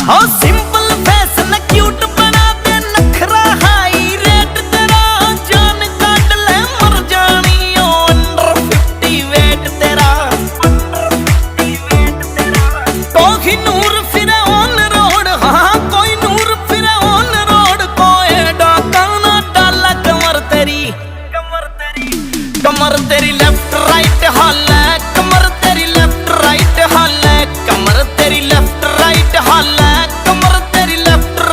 हो simple fashion cute बना दे नखरा हाई रेट तेरा जान काट ले मर जानी ओ अंडर 50 वेट तेरा कोई नूर फिर ऑन रोड हाँ कोई नूर फिर ऑन रोड कोई डाका ना डाला कमर तेरी लेफ्ट राइट हाल